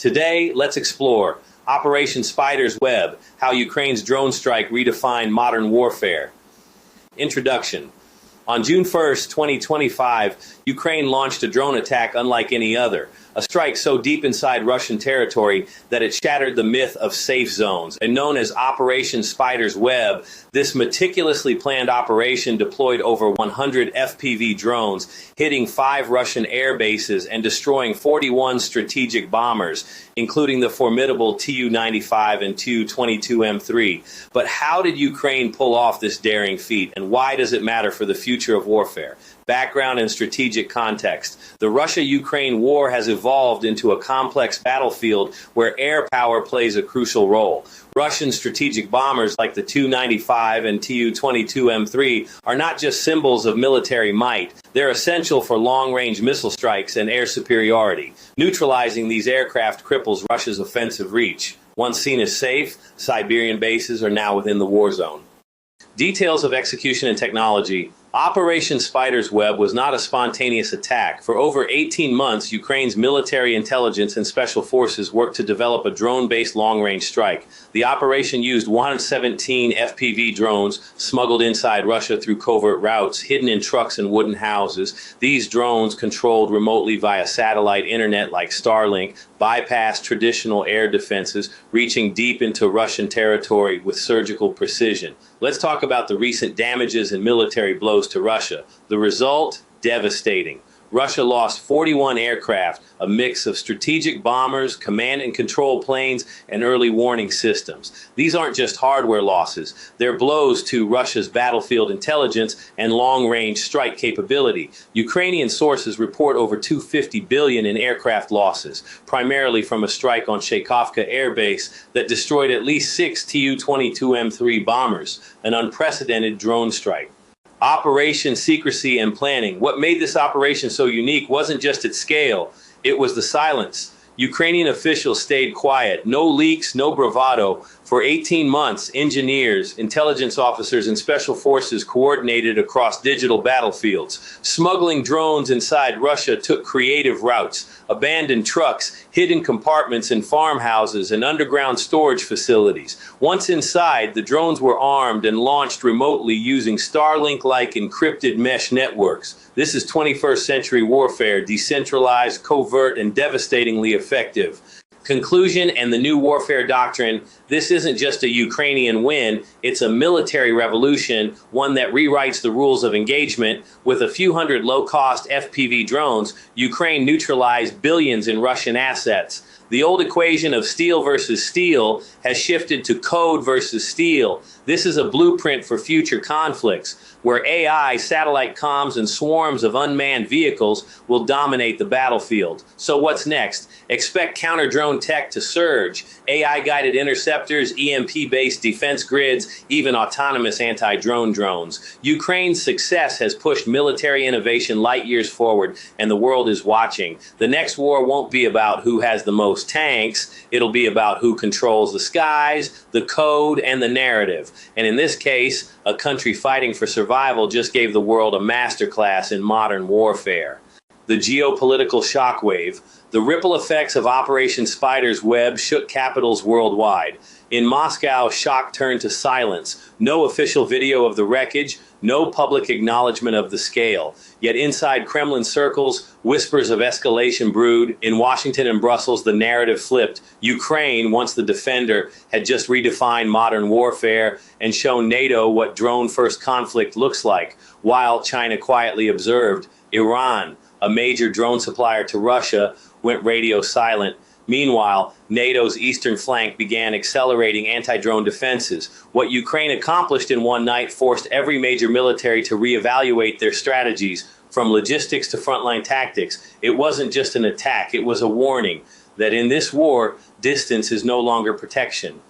Today, let's explore Operation Spider's Web, how Ukraine's drone strike redefined modern warfare. Introduction. On June 1st, 2025, Ukraine launched a drone attack unlike any other, a strike so deep inside Russian territory that it shattered the myth of safe zones. And known as Operation Spider's Web, this meticulously planned operation deployed over 100 FPV drones, hitting 5 Russian air bases and destroying 41 strategic bombers, including the formidable Tu-95 and Tu-22M3. But how did Ukraine pull off this daring feat, and why does it matter for the future of warfare? Background and strategic context. The Russia-Ukraine war has evolved into a complex battlefield where air power plays a crucial role. Russian strategic bombers like the Tu-95 and Tu-22M3 are not just symbols of military might. They're essential for long-range missile strikes and air superiority. Neutralizing these aircraft cripples Russia's offensive reach. Once seen as safe, Siberian bases are now within the war zone. Details of execution and technology. Operation Spider's Web was not a spontaneous attack. For over 18 months, Ukraine's military intelligence and special forces worked to develop a drone-based long-range strike. The operation used 117 FPV drones smuggled inside Russia through covert routes, hidden in trucks and wooden houses. These drones, controlled remotely via satellite internet like Starlink, bypassed traditional air defenses, reaching deep into Russian territory with surgical precision. Let's talk about the recent damages and military blows to Russia. The result? Devastating. Russia lost 41 aircraft, a mix of strategic bombers, command and control planes, and early warning systems. These aren't just hardware losses. They're blows to Russia's battlefield intelligence and long-range strike capability. Ukrainian sources report over $250 billion in aircraft losses, primarily from a strike on Shaykovka Air Base that destroyed at least 6 Tu-22M3 bombers, an unprecedented drone strike. Operation Secrecy and Planning. What made this operation so unique wasn't just its scale, it was the silence. Ukrainian officials stayed quiet. No leaks, no bravado. For 18 months, engineers, intelligence officers, and special forces coordinated across digital battlefields. Smuggling drones inside Russia took creative routes. Abandoned trucks, hidden compartments in farmhouses, and underground storage facilities. Once inside, the drones were armed and launched remotely using Starlink-like encrypted mesh networks. This is 21st century warfare, decentralized, covert, and devastatingly effective. Conclusion and the new warfare doctrine. This isn't just a Ukrainian win, it's a military revolution, one that rewrites the rules of engagement. With a few hundred low-cost FPV drones, Ukraine neutralized billions in Russian assets. The old equation of steel versus steel has shifted to code versus steel. This is a blueprint for future conflicts, where AI, satellite comms, and swarms of unmanned vehicles will dominate the battlefield. So what's next? Expect counter-drone tech to surge. AI-guided interceptors, EMP-based defense grids, even autonomous anti-drone drones. Ukraine's success has pushed military innovation light years forward, and the world is watching. The next war won't be about who has the most tanks. It'll be about who controls the skies, the code, and the narrative. And in this case, a country fighting for survival just gave the world a masterclass in modern warfare. The geopolitical shockwave. The ripple effects of Operation Spider's Web shook capitals worldwide. In Moscow, shock turned to silence. No official video of the wreckage, no public acknowledgement of the scale. Yet inside Kremlin circles, whispers of escalation brewed. In Washington and Brussels, the narrative flipped. Ukraine, once the defender, had just redefined modern warfare and shown NATO what drone-first conflict looks like, while China quietly observed. Iran, a major drone supplier to Russia, went radio silent. Meanwhile, NATO's eastern flank began accelerating anti-drone defenses. What Ukraine accomplished in one night forced every major military to reevaluate their strategies, from logistics to frontline tactics. It wasn't just an attack, it was a warning that in this war, distance is no longer protection.